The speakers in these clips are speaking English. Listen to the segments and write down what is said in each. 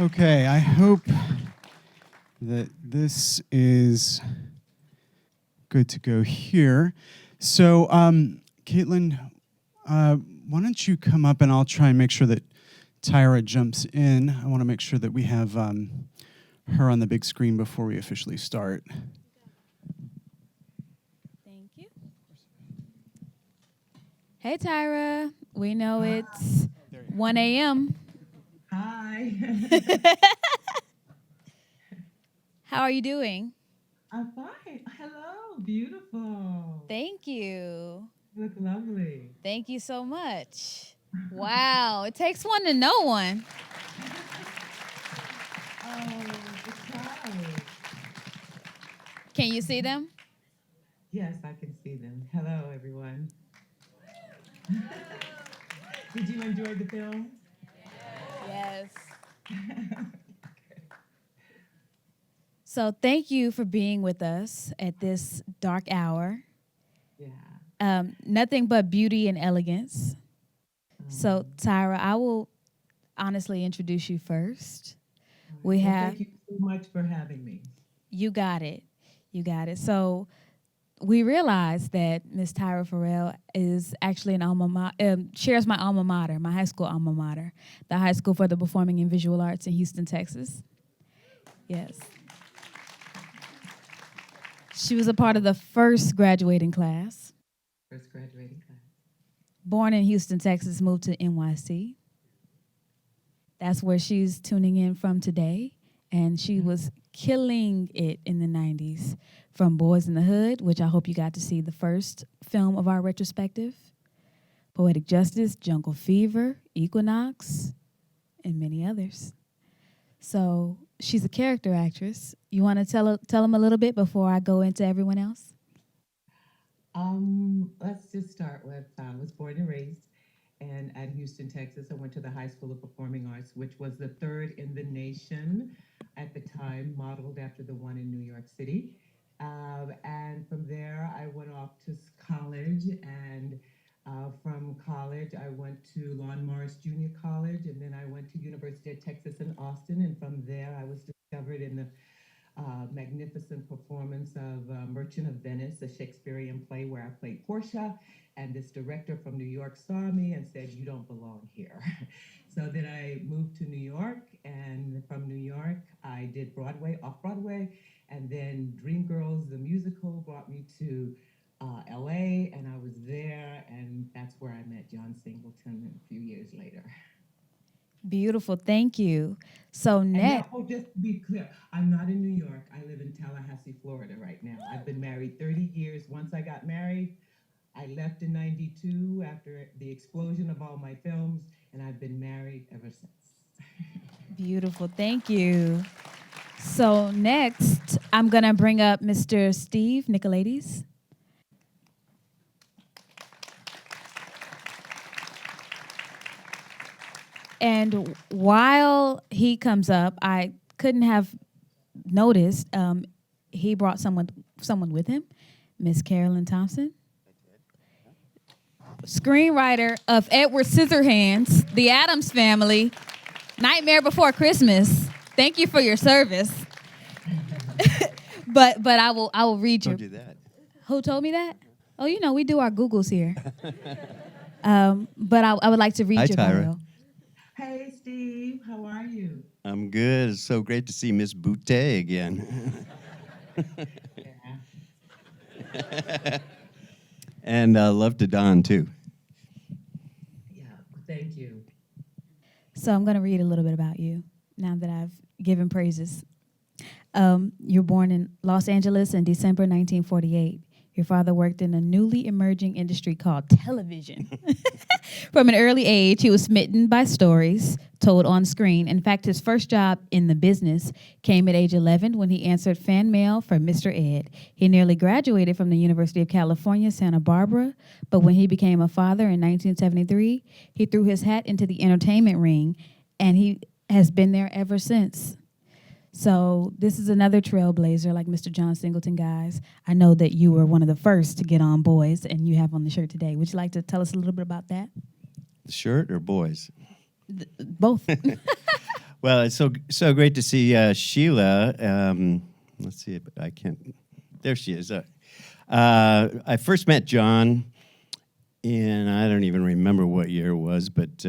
Okay, I hope that this is good to go here. So, Catelin, why don't you come up and I'll try and make sure that Tyra jumps in. I want to make sure that we have her on the big screen before we officially start. Thank you. Hey, Tyra. We know it's 1 a.m. Hi. How are you doing? I'm fine. Hello, beautiful. Thank you. You look lovely. Thank you so much. Wow, it takes one to know one. Oh, it's fine. Can you see them? Yes, I can see them. Hello, everyone. Did you enjoy the film? Yes. So thank you for being with us at this dark hour. Yeah. Nothing but beauty and elegance. So, Tyra, I will honestly introduce you first. We have... Thank you so much for having me. You got it. You got it. So we realized that Miss Tyra Ferrell is actually an shares my alma mater, my high school alma mater, the High School for the Performing and Visual Arts in Houston, Texas. Yes. She was a part of the first graduating class. First graduating class. Born in Houston, Texas, moved to NYC. That's where she's tuning in from today. And she was killing it in the 90s from Boys in the Hood, which I hope you got to see the first film of our retrospective, Poetic Justice, Jungle Fever, Equinox, and many others. So she's a character actress. You want to tell them a little bit before I go into everyone else? Let's just start with, I was born and raised at Houston, Texas. I went to the High School of Performing Arts, which was the third in the nation at the time, modeled after the one in New York City. And from there, I went off to college, and from college, I went to Lon Morris Junior College, and then I went to University of Texas in Austin, and from there, I was discovered in the magnificent performance of Merchant of Venice, a Shakespearean play where I played Portia, and this director from New York saw me and said, "You don't belong here." So then I moved to New York, and from New York, I did Broadway, off-Broadway, and then Dreamgirls, the musical, brought me to LA, and I was there, and that's where I met John Singleton a few years later. Beautiful, thank you. So next, just to be clear, I'm not in New York. I live in Tallahassee, Florida right now. I've been married 30 years. Once I got married, I left in 92 after the explosion of all my films, and I've been married ever since. Beautiful, thank you. So next, I'm gonna bring up Mr. Steve Nicolaides. And while he comes up, I couldn't have noticed he brought someone with him, Miss Carolyn Thompson, screenwriter of Edward Scissorhands, The Addams Family, Nightmare Before Christmas. Thank you for your service. but I will read your. Don't do that. Who told me that? Oh, we do our Googles here. But I would like to read Hi, your Tyra. bio. Hey, Steve, how are you? I'm good. It's so great to see Miss Boutte again. Yeah. And love to Don, too. Yeah, thank you. So I'm going to read a little bit about you now that I've given praises. You're born in Los Angeles in December 1948. Your father worked in a newly emerging industry called television. From an early age, he was smitten by stories told on screen. In fact, his first job in the business came at age 11 when he answered fan mail for Mr. Ed. He nearly graduated from the University of California, Santa Barbara, but when he became a father in 1973, he threw his hat into the entertainment ring, and he has been there ever since. So this is another trailblazer like Mr. John Singleton, guys. I know that you were one of the first to get on Boys, and you have on the shirt today. Would you like to tell us a little bit about that? Shirt or boys? Both. Well, it's so great to see Sheila. Let's see if I can't. There she is. I first met John in, I don't even remember what year it was, but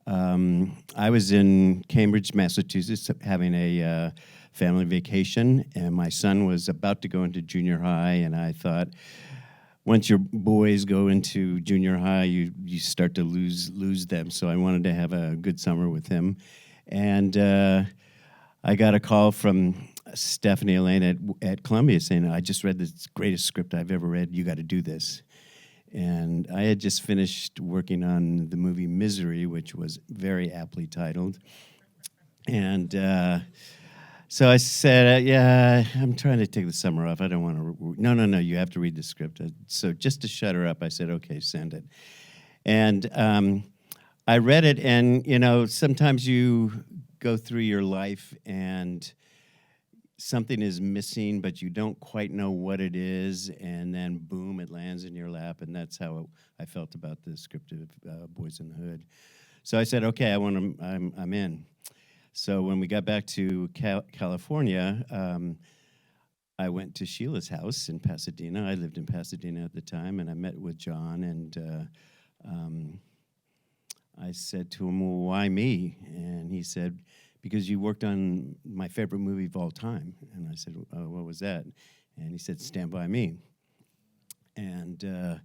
I was in Cambridge, Massachusetts, having a family vacation, and my son was about to go into junior high, and I thought, once your boys go into junior high, you start to lose them. So I wanted to have a good summer with him, and I got a call from Stephanie Elaine at Columbia saying, "I just read the greatest script I've ever read. You got to do this." And I had just finished working on the movie Misery, which was very aptly titled, and so I said, yeah, I'm trying to take the summer off. I don't want to. No, you have to read the script. So just to shut her up, I said, okay, send it. And I read it, and, sometimes you go through your life and something is missing, but you don't quite know what it is, and then boom, it lands in your lap, and that's how I felt about the script of Boys in the Hood. So I said, okay, I'm in. So when we got back to California, I went to Sheila's house in Pasadena. I lived in Pasadena at the time, and I met with John, and I said to him, well, why me? And he said, because you worked on my favorite movie of all time. And I said, oh, what was that? And he said, Stand By Me. And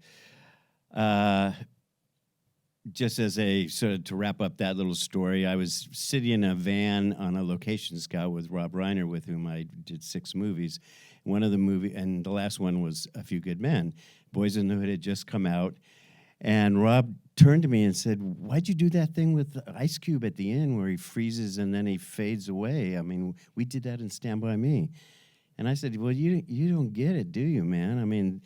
just as a sort of to wrap up that little story, I was sitting in a van on a location scout with Rob Reiner, with whom I did 6 movies. One of the and the last one was A Few Good Men. Boys in the Hood had just come out, and Rob turned to me and said, "Why'd you do that thing with Ice Cube at the end where he freezes and then he fades away? I mean, we did that in Stand By Me." And I said, "Well, you don't get it, do you, man? I mean,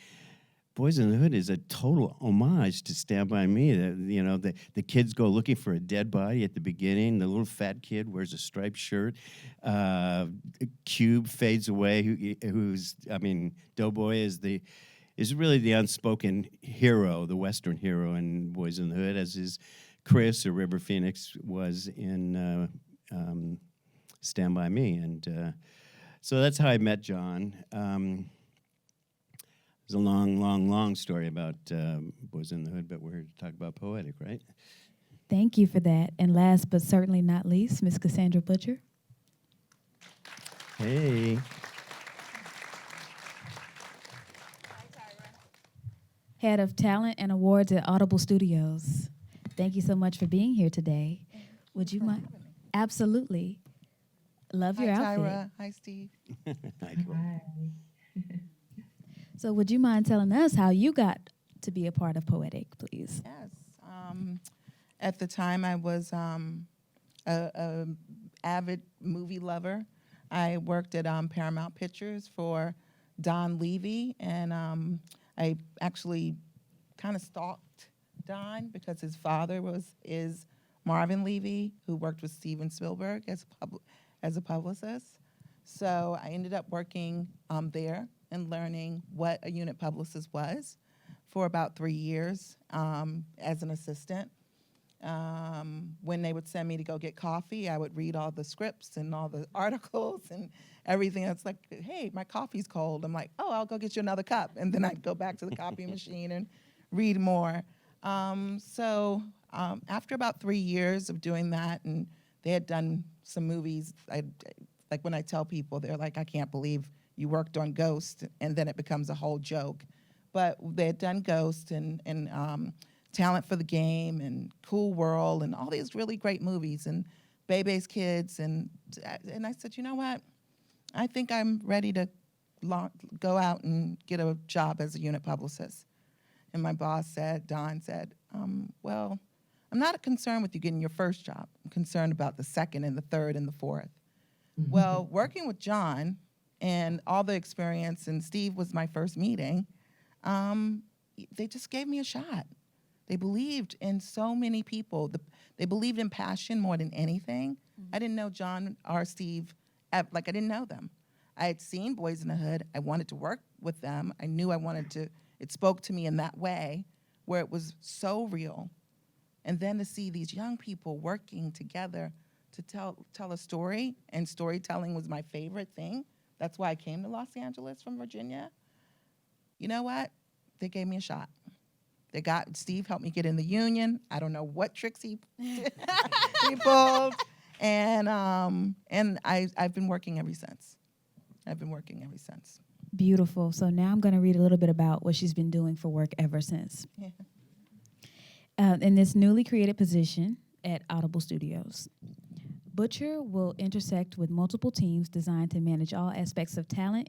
Boys in the Hood is a total homage to Stand By Me. The kids go looking for a dead body at the beginning. The little fat kid wears a striped shirt. Cube fades away. Doughboy is really the unspoken hero, the Western hero in Boys in the Hood, as is Chris or River Phoenix was in Stand By Me. And so that's how I met John. It's a long story about Boys in the Hood, but we're here to talk about Poetic, right? Thank you for that. And last but certainly not least, Miss Cassandra Butcher. Hey. Hi, Tyra. Head of Talent and Awards at Audible Studios. Thank you so much for being here today. Would you mind? Absolutely. Love your outfit. Hi, Tyra. Hi, Steve. Hi. So would you mind telling us how you got to be a part of Poetic, please? Yes. At the time, I was a avid movie lover. I worked at Paramount Pictures for Don Levy, and I actually kind of stalked Don because his father is Marvin Levy, who worked with Steven Spielberg as a publicist. So I ended up working there and learning what a unit publicist was for about 3 years as an assistant. When they would send me to go get coffee, I would read all the scripts and all the articles and everything. It's like, hey, my coffee's cold. I'm like, oh, I'll go get you another cup. And then I'd go back to the copy machine and read more. So after about 3 years of doing that, and they had done some movies, like when I tell people, they're like, I can't believe you worked on Ghost, and then it becomes a whole joke. But they had done Ghost and Talent for the Game and Cool World and all these really great movies and Bebe's Kids. And I said, you know what? I think I'm ready to go out and get a job as a unit publicist. And my boss said, Don said, well, I'm not concerned with you getting your first job. I'm concerned about the second and the third and the fourth. Mm-hmm. Well, working with John and all the experience, and Steve was my first meeting, they just gave me a shot. They believed in so many people. They believed in passion more than anything. Mm-hmm. I didn't know John or Steve, I didn't know them. I had seen Boys in the Hood. I wanted to work with them. I knew I wanted to. It spoke to me in that way, where it was so real. And then to see these young people working together to tell a story, and storytelling was my favorite thing. That's why I came to Los Angeles from Virginia. You know what? They gave me a shot. Steve helped me get in the union. I don't know what tricks he pulled, and I've been working ever since. Beautiful. So now I'm going to read a little bit about what she's been doing for work ever since. Yeah. In this newly created position at Audible Studios, Butcher will intersect with multiple teams designed to manage all aspects of talent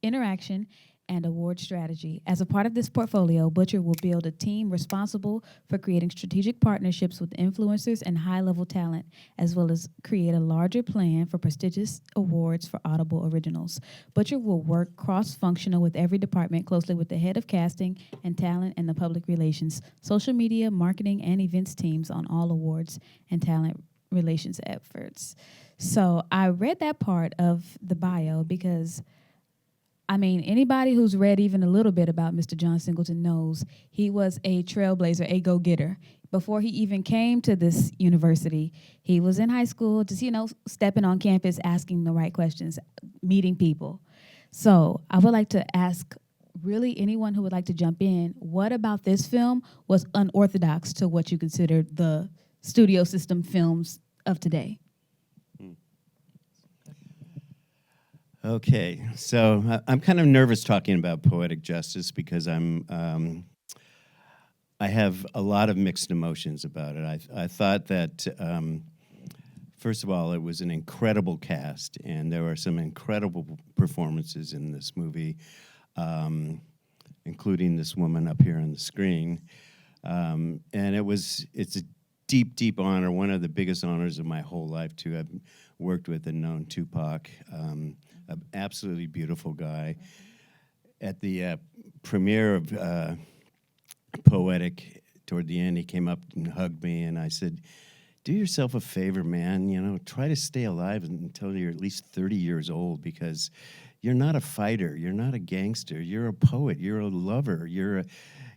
interaction and award strategy. As a part of this portfolio, Butcher will build a team responsible for creating strategic partnerships with influencers and high-level talent, as well as create a larger plan for prestigious awards for Audible originals. Butcher will work cross-functional with every department, closely with the head of casting and talent and the public relations, social media, marketing, and events teams on all awards and talent relations efforts. So I read that part of the bio because anybody who's read even a little bit about Mr. John Singleton knows he was a trailblazer, a go-getter. Before he even came to this university, he was in high school, just, stepping on campus, asking the right questions, meeting people. So I would like to ask really anyone who would like to jump in, what about this film was unorthodox to what you consider the studio system films of today? Okay, so I'm kind of nervous talking about poetic justice because I have a lot of mixed emotions about it. I thought that, first of all, it was an incredible cast, and there were some incredible performances in this movie, including this woman up here on the screen. And it's a deep, deep honor, one of the biggest honors of my whole life to have worked with and known Tupac. An absolutely beautiful guy. At the premiere of Poetic, toward the end, he came up and hugged me, and I said, do yourself a favor, man. Try to stay alive until you're at least 30 years old, because you're not a fighter, you're not a gangster, you're a poet, you're a lover, you're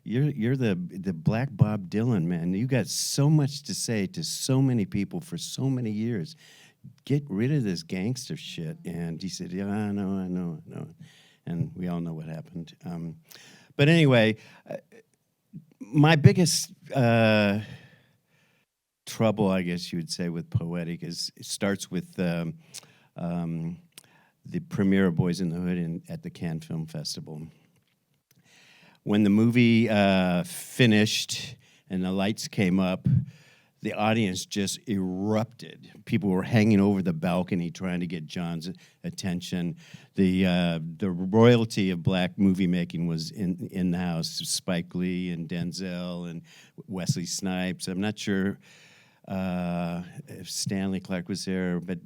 the Black Bob Dylan, man. You got so much to say to so many people for so many years. Get rid of this gangster shit. And he said, yeah, I know. And we all know what happened. But anyway, my biggest trouble, I guess you would say, with Poetic is it starts with the premiere of Boys in the Hood at the Cannes Film Festival. When the movie finished and the lights came up, the audience just erupted. People were hanging over the balcony trying to get John's attention. The royalty of black movie making was in the house. Spike Lee and Denzel and Wesley Snipes. I'm not sure if Stanley Clark was there, but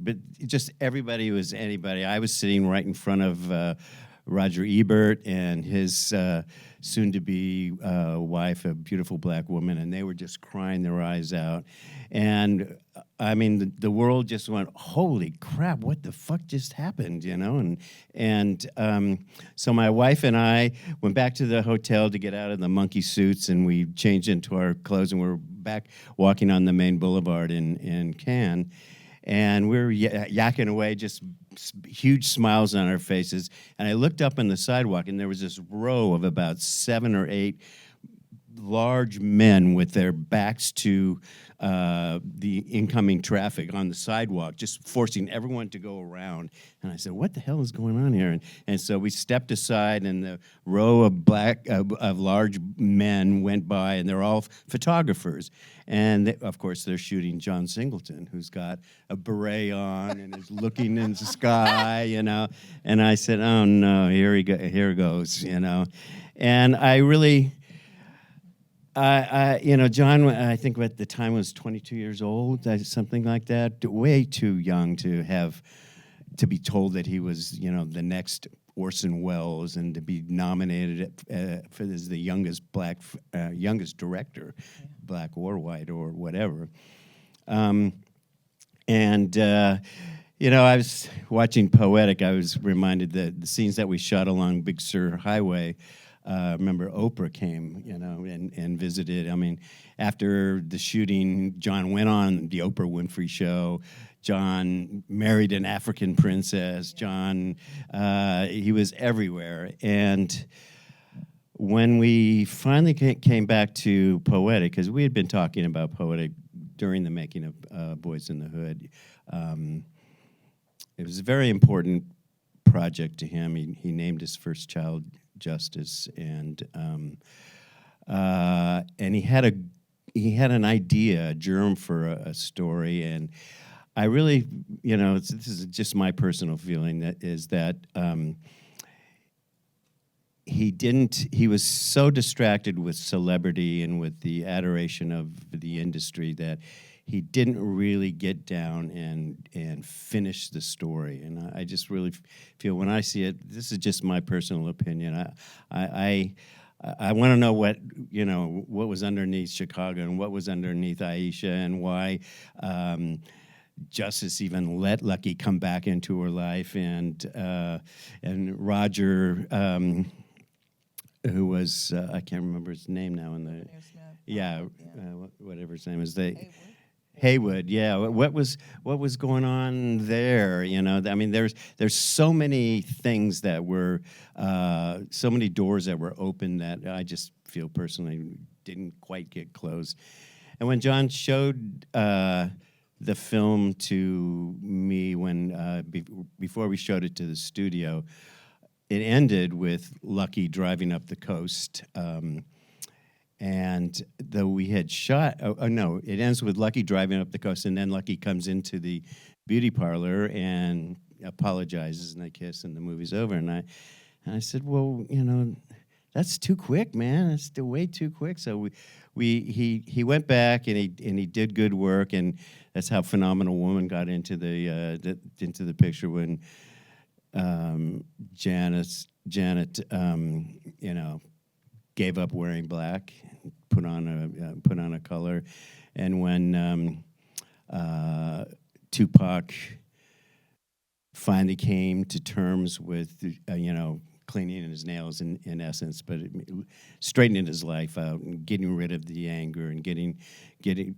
just everybody was anybody. I was sitting right in front of Roger Ebert and his soon-to-be wife, a beautiful black woman, and they were just crying their eyes out. And the world just went, holy crap, what the fuck just happened, And so my wife and I went back to the hotel to get out of the monkey suits, and we changed into our clothes, and we're back walking on the main boulevard in Cannes. And we were yakking away, just huge smiles on our faces. And I looked up on the sidewalk, and there was this row of about 7 or 8 large men with their backs to the incoming traffic on the sidewalk, just forcing everyone to go around. And I said, what the hell is going on here? And so we stepped aside, and the row of large men went by, and they're all photographers. And of course, they're shooting John Singleton, who's got a beret on and is looking in the sky, And I said, oh no, here it goes, And I really, John, I think at the time was 22 years old, something like that, way too young to be told that he was, the next Orson Welles and to be nominated as the youngest director, black or white or whatever. I was watching Poetic. I was reminded that the scenes that we shot along Big Sur Highway, remember Oprah came, you know, and visited. I mean, after the shooting, John went on the Oprah Winfrey Show. John married an African princess. John, he was everywhere. And when we finally came back to Poetic, because we had been talking about Poetic during the making of Boys in the Hood, it was a very important project to him. He named his first child Justice, and he had an idea, a germ for a story, and I really, you know, this is just my personal feeling, that he was so distracted with celebrity and with the adoration of the industry that he didn't really get down and finish the story. And I just really feel, when I see it, this is just my personal opinion. I want to know what was underneath Chicago and what was underneath Aisha, and why Justice even let Lucky come back into her life, and Roger, who was I can't remember his name now in the whatever his name is, Haywood, yeah. What was going on there? You know, I mean, there's so many things that were, so many doors that were open that I just feel personally didn't quite get closed. And when John showed the film to me, when before we showed it to the studio, it ended with Lucky driving up the coast. And though we had shot, it ends with Lucky driving up the coast, and then Lucky comes into the beauty parlor and apologizes, and they kiss, and the movie's over. And I said, well, you know, that's too quick, man. That's way too quick. So he went back, and he did good work, and that's how Phenomenal Woman got into the picture, when Janet, you know, gave up wearing black, put on a color, and when Tupac finally came to terms with you know, cleaning his nails in essence, but straightening his life out and getting rid of the anger and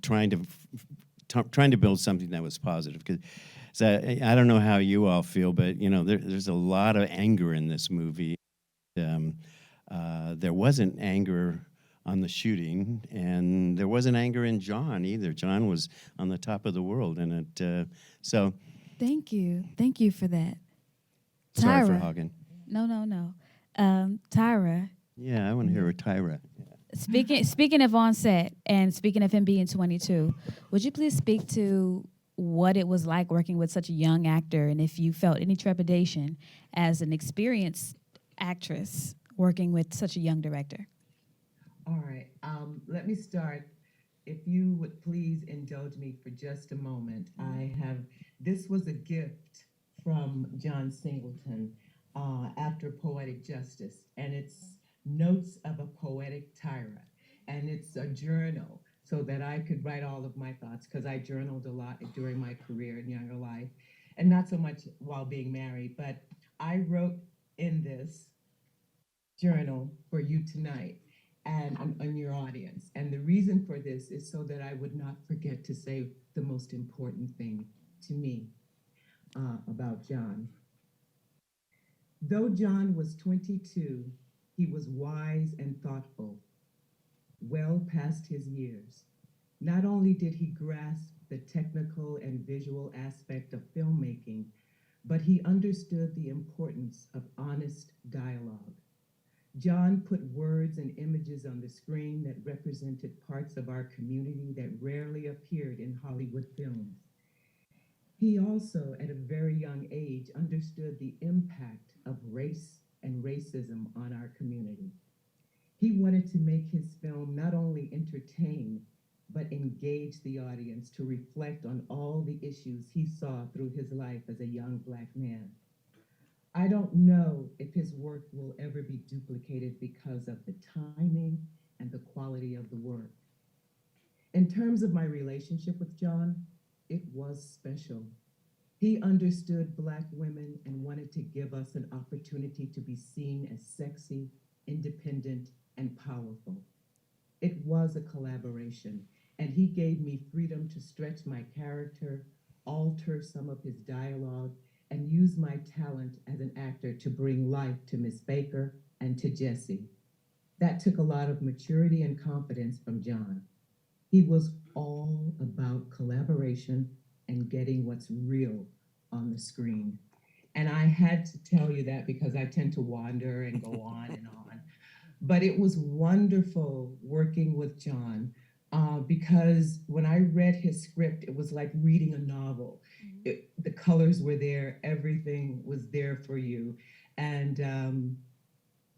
trying to build something that was positive. So I don't know how you all feel, but you know, there's a lot of anger in this movie. There wasn't anger on the shooting, and there wasn't anger in John either. John was on the top of the world, and so. Thank you for that. Sorry for Tyra. hogging. No. Tyra. Yeah, I want to hear Tyra. Speaking of on set, and speaking of him being 22, would you please speak to what it was like working with such a young actor, and if you felt any trepidation as an experienced actress working with such a young director? All right, let me start. If you would please indulge me for just a moment. This was a gift from John Singleton after Poetic Justice, and it's Notes of a Poetic Tyra. And it's a journal so that I could write all of my thoughts, because I journaled a lot during my career in younger life, and not so much while being married, but I wrote in this journal for you tonight and on your audience. And the reason for this is so that I would not forget to say the most important thing to me about John. Though John was 22, he was wise and thoughtful, well past his years. Not only did he grasp the technical and visual aspect of filmmaking, but he understood the importance of honest dialogue. John put words and images on the screen that represented parts of our community that rarely appeared in Hollywood films. He also, at a very young age, understood the impact of race and racism on our community. He wanted to make his film not only entertain, but engage the audience to reflect on all the issues he saw through his life as a young Black man. I don't know if his work will ever be duplicated because of the timing and the quality of the work. In terms of my relationship with John, it was special. He understood Black women and wanted to give us an opportunity to be seen as sexy, independent, and powerful. It was a collaboration, and he gave me freedom to stretch my character, alter some of his dialogue, and use my talent as an actor to bring life to Miss Baker and to Jessie. That took a lot of maturity and confidence from John. He was all about collaboration and getting what's real on the screen. And I had to tell you that because I tend to wander and go on and on. But it was wonderful working with John because when I read his script, it was like reading a novel. The colors were there, everything was there for you. And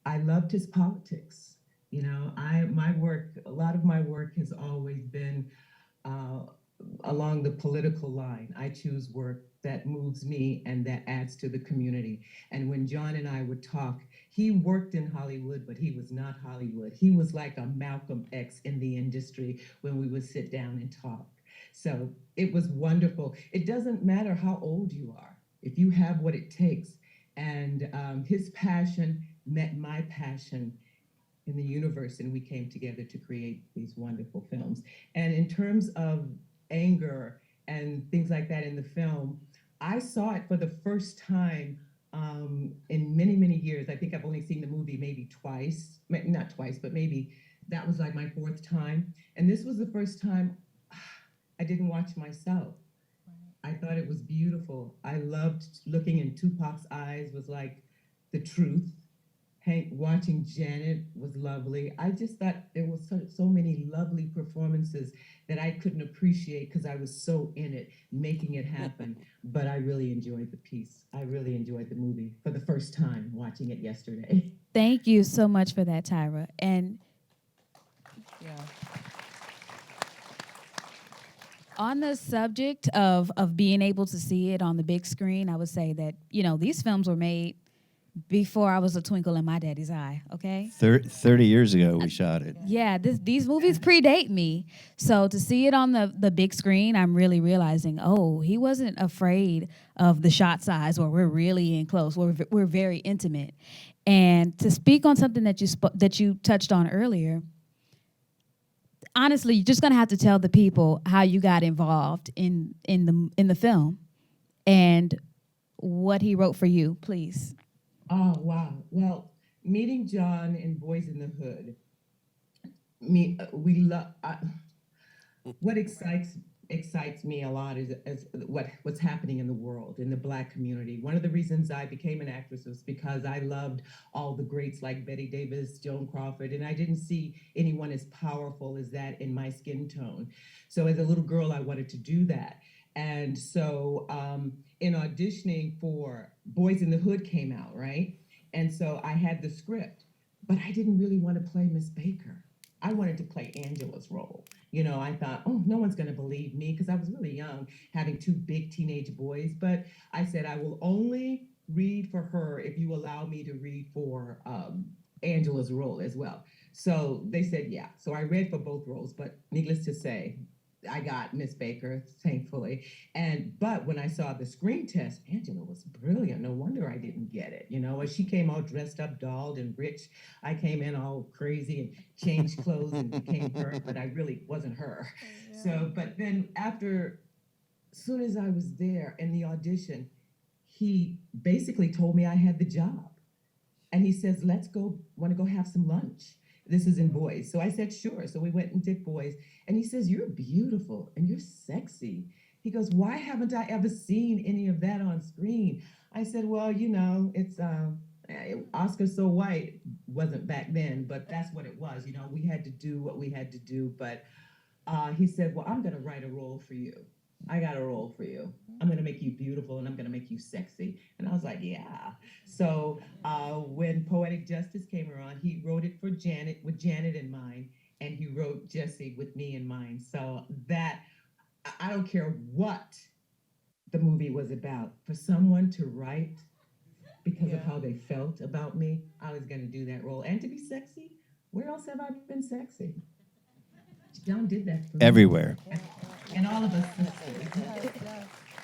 I loved his politics. You know, a lot of my work has always been along the political line. I choose work that moves me and that adds to the community. And when John and I would talk, he worked in Hollywood, but he was not Hollywood. He was like a Malcolm X in the industry when we would sit down and talk. So it was wonderful. It doesn't matter how old you are, if you have what it takes. And his passion met my passion in the universe, and we came together to create these wonderful films. And in terms of anger and things like that in the film, I saw it for the first time in many, many years. I think I've only seen the movie maybe twice, not twice, but maybe that was like my fourth time. And this was the first time I didn't watch myself. I thought it was beautiful. I loved looking in Tupac's eyes, was like the truth. Watching Janet was lovely. I just thought there was so many lovely performances that I couldn't appreciate because I was so in it, making it happen. But I really enjoyed the piece. I really enjoyed the movie for the first time, watching it yesterday. Thank you so much for that, Tyra. And Yeah. on the subject of being able to see it on the big screen, I would say that, you know, these films were made before I was a twinkle in my daddy's eye, okay? 30 years ago, we shot it. Yeah, these movies predate me. So to see it on the big screen, I'm really realizing, oh, he wasn't afraid of the shot size where we're really in close, we're very intimate. And to speak on something that you touched on earlier, honestly, you're just gonna have to tell the people how you got involved in the film and what he wrote for you, please. Oh, wow. Well, meeting John in Boys in the Hood, what excites me a lot is what's happening in the world, in the Black community. One of the reasons I became an actress was because I loved all the greats like Betty Davis, Joan Crawford, and I didn't see anyone as powerful as that in my skin tone. So as a little girl, I wanted to do that. And so in auditioning for Boys in the Hood came out, right? And so I had the script, but I didn't really want to play Miss Baker. I wanted to play Angela's role. You know, I thought, oh, no one's going to believe me because I was really young, having two big teenage boys. But I said, I will only read for her if you allow me to read for Angela's role as well. So they said, yeah. So I read for both roles, but needless to say, I got Miss Baker, thankfully. But when I saw the screen test, Angela was brilliant. No wonder I didn't get it. You know, as she came all dressed up, dolled and rich, I came in all crazy and changed clothes and became her, but I really wasn't her. Yeah. So, but then as soon as I was there in the audition, he basically told me I had the job. And he says, want to go have some lunch? This is in Boys. So I said, sure. So we went and did Boys. And he says, you're beautiful and you're sexy. He goes, why haven't I ever seen any of that on screen? I said, well, you know, it's Oscar So White wasn't back then, but that's what it was. You know, we had to do what we had to do. But he said, well, I'm going to write a role for you. I got a role for you. I'm going to make you beautiful and I'm going to make you sexy. And I was like, yeah. So when Poetic Justice came around, he wrote it for Janet, with Janet in mind, and he wrote Jessie with me in mind. So that, I don't care what the movie was about, for someone to write because of how they felt about me, I was going to do that role. And to be sexy, where else have I been sexy? John did that for me. Everywhere. And all of us sisters.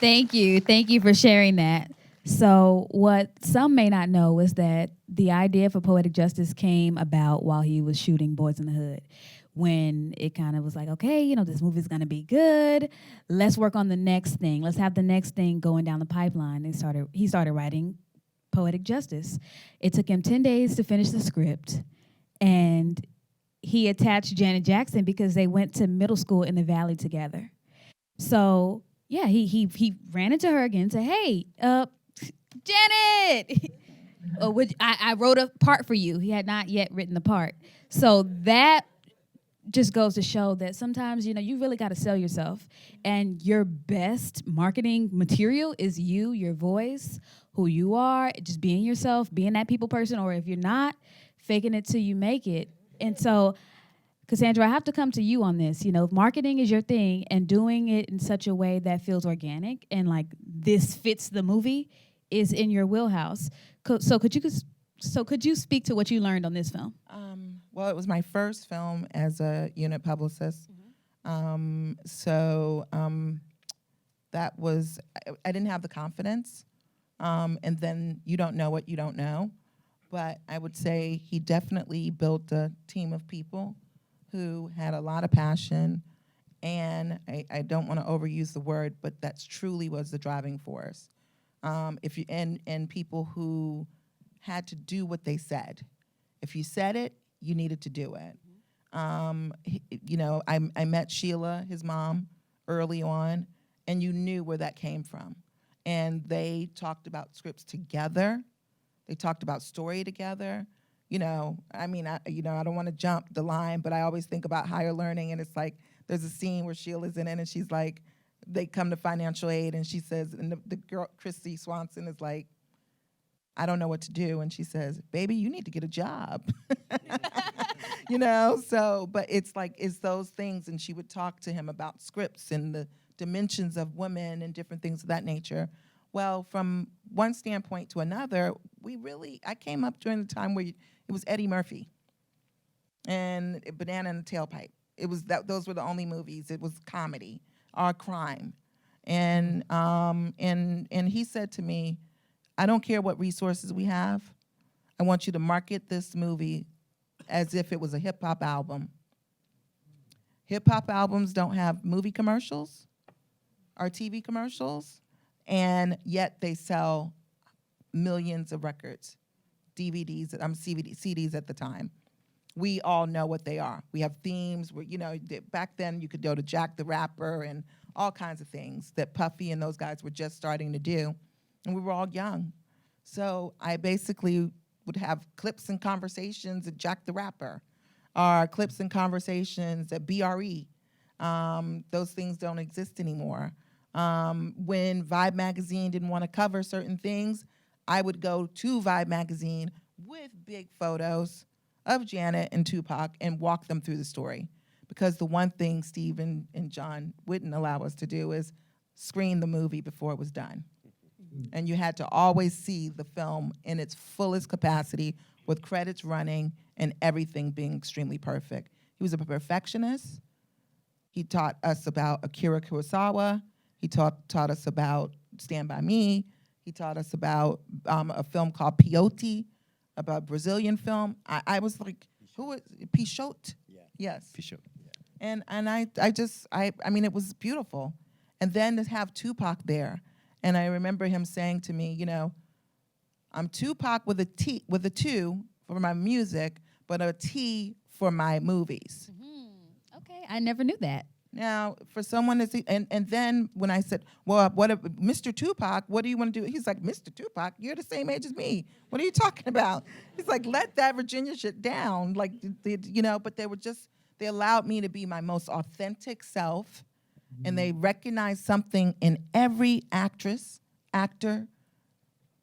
Thank you for sharing that. So what some may not know is that the idea for Poetic Justice came about while he was shooting Boys in the Hood, when it kind of was like, okay, you know, this movie's gonna be good. Let's work on the next thing. Let's have the next thing going down the pipeline. And he started writing Poetic Justice. It took him 10 days to finish the script, and he attached Janet Jackson because they went to middle school in the Valley together. So yeah, he ran into her again and said, hey, Janet, I wrote a part for you. He had not yet written the part. So that just goes to show that sometimes, you know, you really got to sell yourself, and your best marketing material is you, your voice, who you are, just being yourself, being that people person, or if you're not, faking it till you make it. And so, Cassandra, I have to come to you on this. You know, if marketing is your thing and doing it in such a way that feels organic and like this fits the movie is in your wheelhouse. So could you speak to what you learned on this film? Well, it was my first film as a unit publicist. That was, I didn't have the confidence. And then you don't know what you don't know. But I would say he definitely built a team of people who had a lot of passion. And I don't want to overuse the word, but that's truly was the driving force. And people who had to do what they said. If you said it, you needed to do it. I met Sheila, his mom, early on, and you knew where that came from. And they talked about scripts together. They talked about story together. I don't want to jump the line, but I always think about higher learning, and it's like there's a scene where Sheila's in it, and she's like, they come to financial aid, and she says, and the girl, Christy Swanson, is like, I don't know what to do. And she says, baby, you need to get a job. But it's those things. And she would talk to him about scripts and the dimensions of women and different things of that nature. Well, from one standpoint to another, I came up during the time where it was Eddie Murphy and Banana in the Tailpipe. It was those were the only movies. It was comedy or crime. And he said to me, I don't care what resources we have. I want you to market this movie as if it was a hip-hop album. Hip-hop albums don't have movie commercials or TV commercials, and yet they sell millions of records, DVDs, CDs at the time. We all know what they are. We have themes. Back then you could go to Jack the Rapper and all kinds of things that Puffy and those guys were just starting to do. And we were all young. So I basically would have clips and conversations at Jack the Rapper, or clips and conversations at BRE. Those things don't exist anymore. When Vibe magazine didn't want to cover certain things, I would go to Vibe magazine with big photos of Janet and Tupac and walk them through the story. Because the one thing Steve and John wouldn't allow us to do is screen the movie before it was done. And you had to always see the film in its fullest capacity with credits running and everything being extremely perfect. He was a perfectionist. He taught us about Akira Kurosawa. He taught us about Stand By Me. He taught us about a film called POETIC, about a Brazilian film. I was like, who is Pichote? Yeah. Yes. Pichote. And I mean, it was beautiful. And then to have Tupac there. And I remember him saying to me, I'm Tupac with a two for my music, but a T for my movies. Mm-hmm. Okay, I never knew that. Now, for someone to see, and then when I said, well, Mr. Tupac, what do you want to do? He's like, Mr. Tupac, you're the same age as me. What are you talking about? He's like, let that Virginia shit down. Like, but they allowed me to be my most authentic self. And they recognized something in every actress, actor,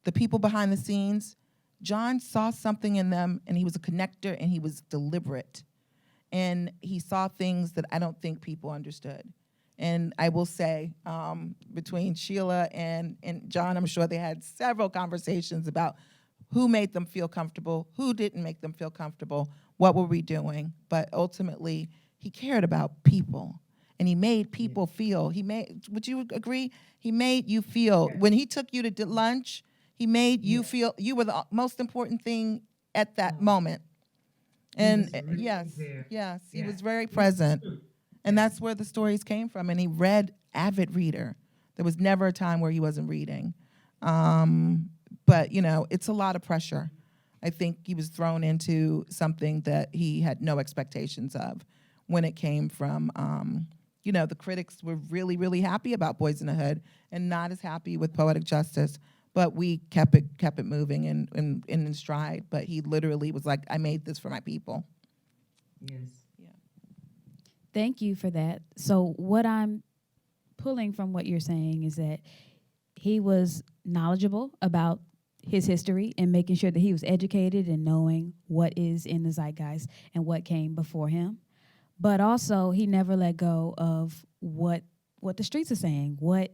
the people behind the scenes. John saw something in them, and he was a connector, and he was deliberate. And he saw things that I don't think people understood. And I will say, between Sheila and John, I'm sure they had several conversations about who made them feel comfortable, who didn't make them feel comfortable, what were we doing. But ultimately, he cared about people. And he made people feel, would you agree? He made you feel, when he took you to lunch, He made you feel you were the most important thing at that moment. And was really yes, there. yes, he Yeah. was very present. And that's where the stories came from. And he read, avid reader. There was never a time where he wasn't reading. But, you know, it's a lot of pressure. I think he was thrown into something that he had no expectations of when it came from, you know, the critics were really, really happy about Boys in the Hood and not as happy with Poetic Justice. But we kept it moving and in stride. But he literally was like, I made this for my people. Yes. Thank you for that. So what I'm pulling from what you're saying is that he was knowledgeable about his history and making sure that he was educated and knowing what is in the zeitgeist and what came before him. But also he never let go of what the streets are saying, what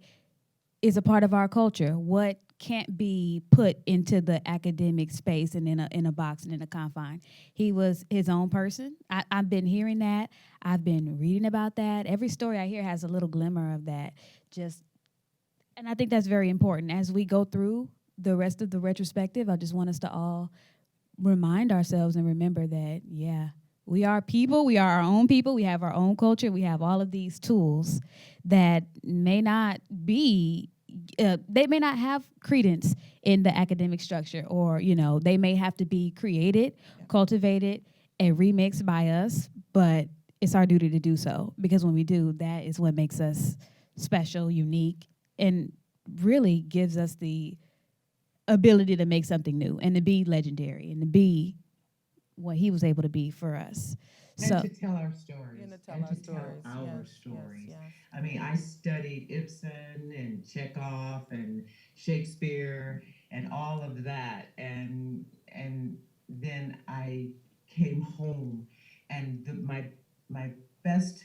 is a part of our culture, what can't be put into the academic space and in a box and in a confine. He was his own person. I've been hearing that. I've been reading about that. Every story I hear has a little glimmer of that. And I think that's very important. As we go through the rest of the retrospective, I just want us to all remind ourselves and remember that, yeah, we are people. We are our own people. We have our own culture. We have all of these tools that may not be they may not have credence in the academic structure, or, you know, they may have to be created, cultivated, and remixed by us, but it's our duty to do so, because when we do, that is what makes us special, unique, and really gives us the ability to make something new and to be legendary and to be what he was able to be for us. And to tell our stories. And to tell and our to stories. tell our Yes, stories. yes, yes. I mean, I studied Ibsen and Chekhov and Shakespeare and all of that, and then I came home, and my best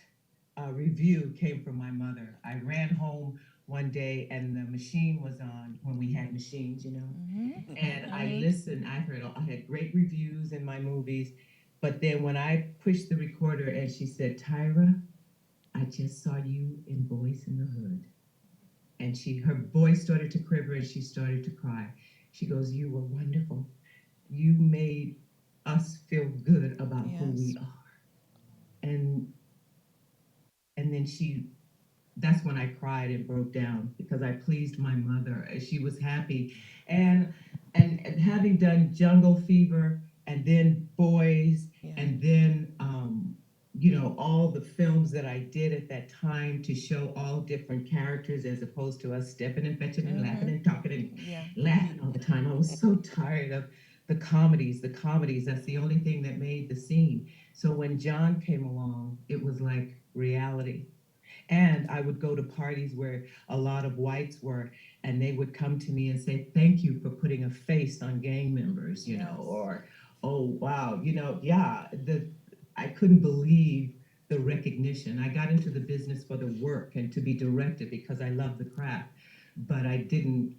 review came from my mother. I ran home one day, and the machine was on when we had machines, you know. And I listened. I had great reviews in my movies. But then when I pushed the recorder and she said, Tyra, I just saw you in Boys in the Hood. And her voice started to quiver and she started to cry. She goes, you were wonderful. You made us feel good about who we are. And then that's when I cried and broke down, because I pleased my mother. She was happy. And having done Jungle Fever and then Boys, and then you know, all the films that I did at that time to show all different characters, as opposed to us stepping and fetching and laughing and talking and laughing all the time. I was so tired of the comedies. That's the only thing that made the scene. So when John came along, it was like reality. And I would go to parties where a lot of whites were, and they would come to me and say, thank you for putting a face on gang members, you know, or, oh, wow, you know, yeah, I couldn't believe the recognition. I got into the business for the work and to be directed because I love the craft, but I didn't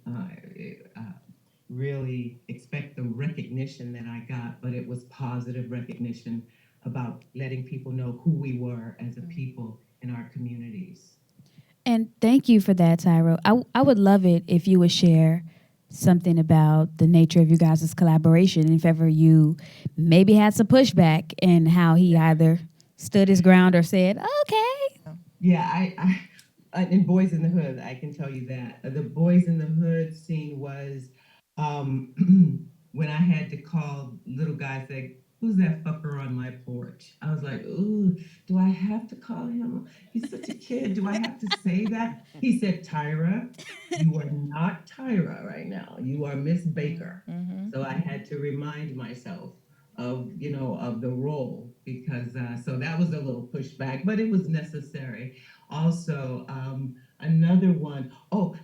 really expect the recognition that I got, but it was positive recognition about letting people know who we were as a people in our communities. And thank you for that, Tyra. I would love it if you would share something about the nature of you guys' collaboration, and if ever you maybe had some pushback, and how he either stood his ground or said, okay. Yeah, I in Boys in the Hood, I can tell you that. The Boys in the Hood scene was when I had to call little guy, say, who's that fucker on my porch? I was like, ooh, do I have to call him? He's such a kid. Do I have to say that? He said, Tyra, you are not Tyra right now. You are Miss Baker. So I had to remind myself of, you know, of the role, because so that was a little pushback, but it was necessary. Also, another one,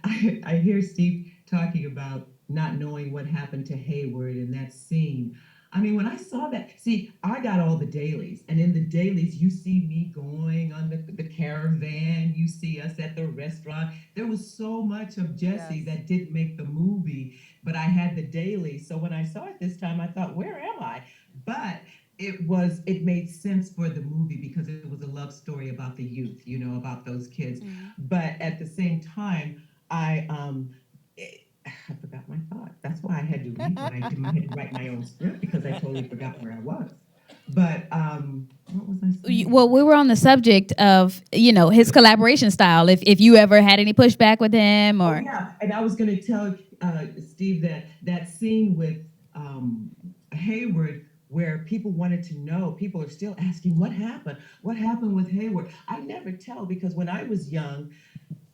I hear Steve talking about not knowing what happened to Hayward in that scene. I mean, when I saw that, see, I got all the dailies, and in the dailies, you see me going on the caravan, you see us at the restaurant. There was so much of Jesse that didn't make the movie, but I had the dailies. So when I saw it this time, I thought, where am I? But it made sense for the movie, because it was a love story about the youth, you know, about those kids. But at the same time, I forgot my thought. That's when I had to write my own script because I totally forgot where I was. But what was I saying? Well, we were on the subject of, his collaboration style. If you ever had any pushback with him, or Yeah, and I was going to tell Steve that scene with Hayward, where people wanted to know, people are still asking, what happened with Hayward? I never tell, because when I was young,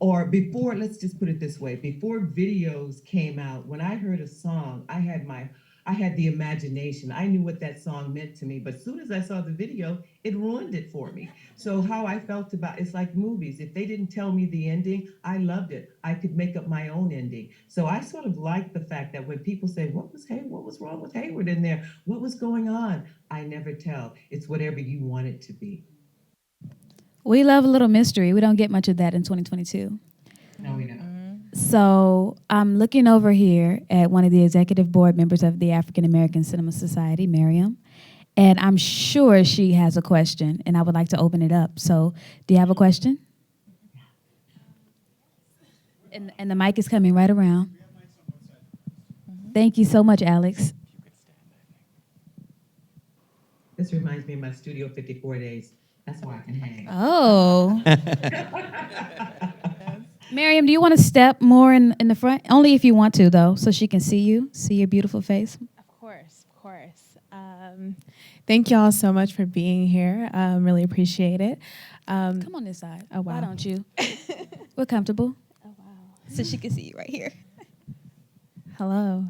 or before, let's just put it this way, before videos came out, when I heard a song, I had the imagination. I knew what that song meant to me, but as soon as I saw the video, it ruined it for me. So how I felt about it's like movies. If they didn't tell me the ending, I loved it. I could make up my own ending. So I sort of like the fact that when people say, what was wrong with Hayward in there? What was going on? I never tell. It's whatever you want it to be. we love a little mystery. We don't get much of that in 2022. No, we don't. So I'm looking over here at one of the executive board members of the African American Cinema Society, Miriam, and I'm sure she has a question, and I would like to open it up. So do you have a question? And the mic is coming right around. Thank you so much, Alex. This reminds me of my Studio 54 days. That's why I can hang. Oh. Miriam, do you want to step more in the front? Only if you want to, though, so she can see your beautiful face. Of course, of course. Thank y'all so much for being here. Really appreciate it. Come on this side. Oh, wow. Why don't you? We're comfortable. Oh, wow. So she can see you right here. Hello.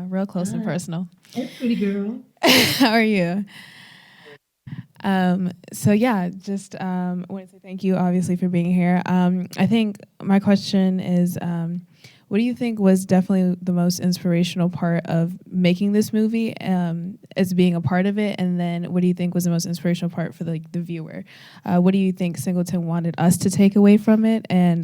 Real close and personal. Hey, pretty girl. How are you? So yeah, just want to say thank you, obviously, for being here. I think my question is, what do you think was definitely the most inspirational part of making this movie, as being a part of it? And then what do you think was the most inspirational part for the viewer? What do you think Singleton wanted us to take away from it? And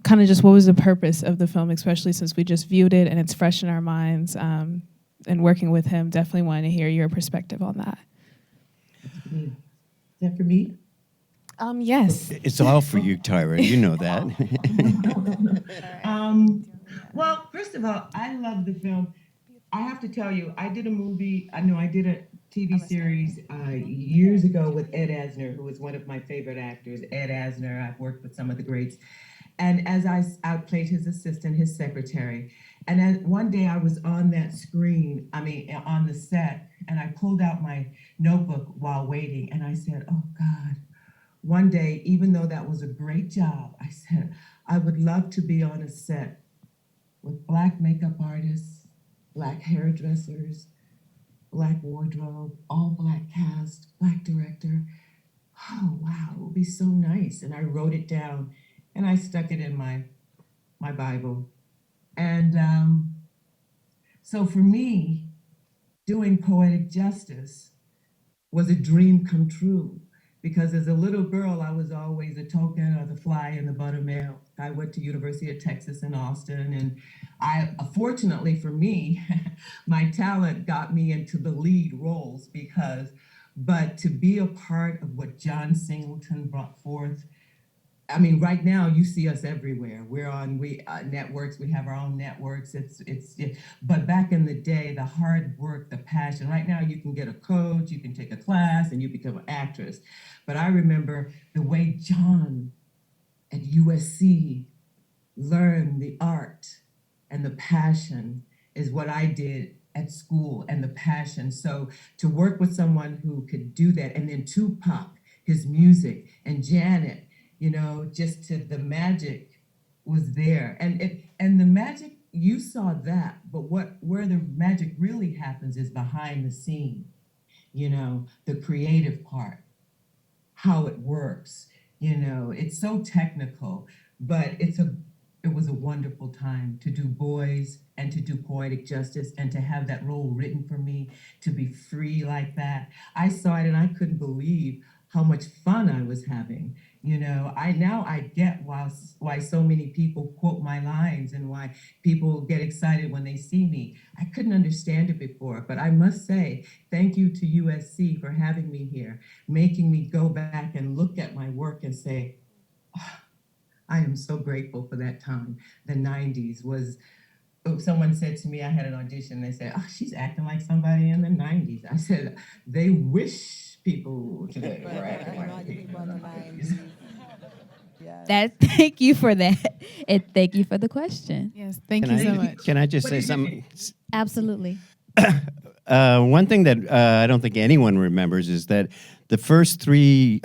kind of just what was the purpose of the film, especially since we just viewed it and it's fresh in our minds, and working with him, definitely wanted to hear your perspective on that. Is that for me? Yes. It's all for you, Tyra. You know that. Well, first of all, I love the film. I have to tell you, I did a TV series years ago with Ed Asner, who is one of my favorite actors. Ed Asner, I've worked with some of the greats. And as I played his assistant, his secretary. And then one day I was on that screen, on the set, and I pulled out my notebook while waiting, and I said, oh God, one day, even though that was a great job, I said, I would love to be on a set with Black makeup artists, Black hairdressers, Black wardrobe, all Black cast, Black director. Oh, wow, it would be so nice. And I wrote it down, and I stuck it in my Bible. And so for me, doing Poetic Justice was a dream come true, because as a little girl, I was always a token or the fly in the buttermilk. I went to University of Texas in Austin, and fortunately for me, my talent got me into the lead roles but to be a part of what John Singleton brought forth, right now you see us everywhere. We're on networks. We have our own networks. But back in the day, the hard work, the passion. Right now, you can get a coach, you can take a class, and you become an actress. But I remember the way John at USC learned the art and the passion is what I did at school, and the passion. So to work with someone who could do that, and then Tupac, his music, and Janet. Just the magic was there. And the magic, you saw that, but where the magic really happens is behind the scene, the creative part, how it works. It's so technical, but it was a wonderful time to do Boys and to do Poetic Justice and to have that role written for me, to be free like that. I saw it and I couldn't believe how much fun I was having. I get why so many people quote my lines and why people get excited when they see me. I couldn't understand it before, but I must say thank you to USC for having me here, making me go back and look at my work and say, oh, I am so grateful for that time. The 90s was someone said to me, I had an audition, they said, oh, she's acting like somebody in the 90s. I said, they wish people today were acting like people in the 90s. Thank you for that. And thank you for the question. Yes, thank you so much. Can I just say something? Absolutely. One thing that I don't think anyone remembers is that the first 3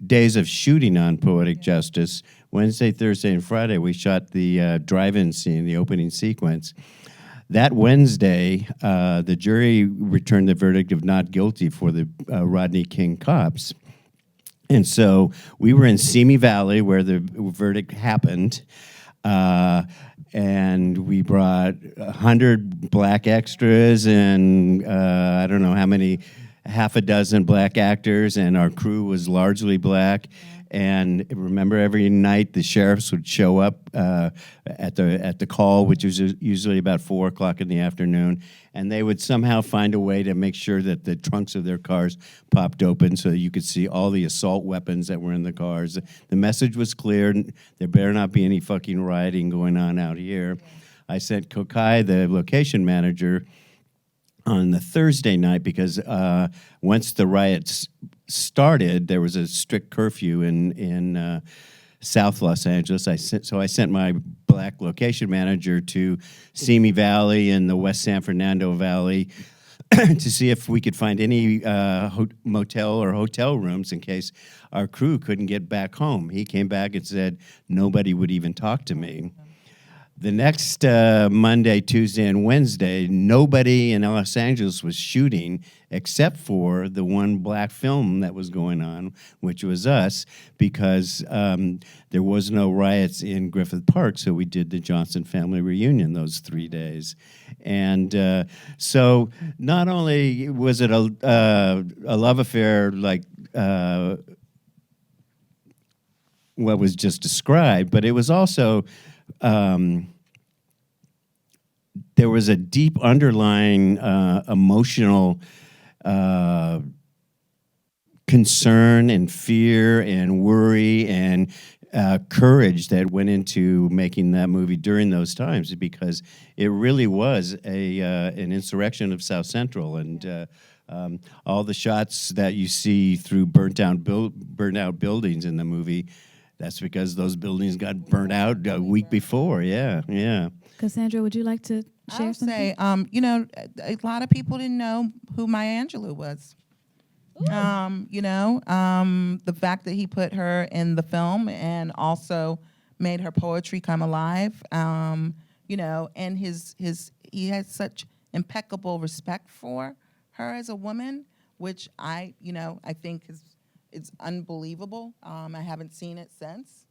days of shooting on Poetic Justice, Wednesday, Thursday, and Friday, we shot the drive-in scene, the opening sequence. That Wednesday, the jury returned the verdict of not guilty for the Rodney King cops. And so we were in Simi Valley where the verdict happened. And we brought 100 black extras and I don't know how many, half a dozen black actors, and our crew was largely black. And remember, every night the sheriffs would show up at the call, which was usually about 4 o'clock in the afternoon, and they would somehow find a way to make sure that the trunks of their cars popped open so that you could see all the assault weapons that were in the cars. The message was clear: there better not be any fucking rioting going on out here. I sent Kokai, the location manager, on the Thursday night because once the riots started, there was a strict curfew in South Los Angeles. So I sent my black location manager to Simi Valley and the West San Fernando Valley to see if we could find any motel or hotel rooms in case our crew couldn't get back home. He came back and said nobody would even talk to me. The next Monday, Tuesday, and Wednesday, nobody in Los Angeles was shooting except for the one black film that was going on, which was us, because there was no riots in Griffith Park, so we did the Johnson family reunion those 3 days. And so not only was it a love affair like what was just described, but it was also there was a deep underlying emotional concern and fear and worry and courage that went into making that movie during those times, because it really was an insurrection of South Central. And all the shots that you see through burnt out buildings in the movie, that's because those buildings got burnt out a week before. Yeah. Cassandra, would you like to share I'll something? say, a lot of people didn't know who Maya Angelou was. The fact that he put her in the film and also made her poetry come alive, and he had such impeccable respect for her as a woman, which I think it's unbelievable. I haven't seen it since.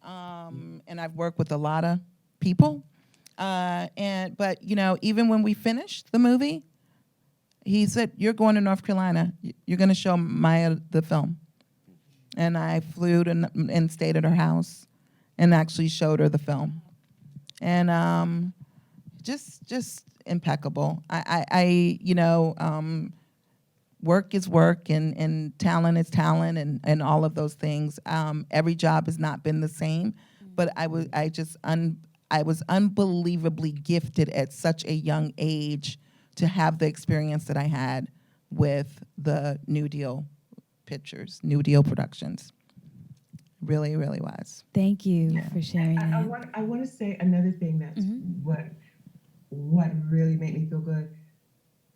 And I've worked with a lot of people. But even when we finished the movie, he said, "You're going to North Carolina. You're going to show Maya the film." And I flew and stayed at her house and actually showed her the film. And just impeccable. Work is work and talent is talent and all of those things. Every job has not been the same, but I was unbelievably gifted at such a young age to have the experience that I had with the New Deal pictures, New Deal productions. Really, really was. Thank you for sharing I that. want to say another thing that's what really made me feel good.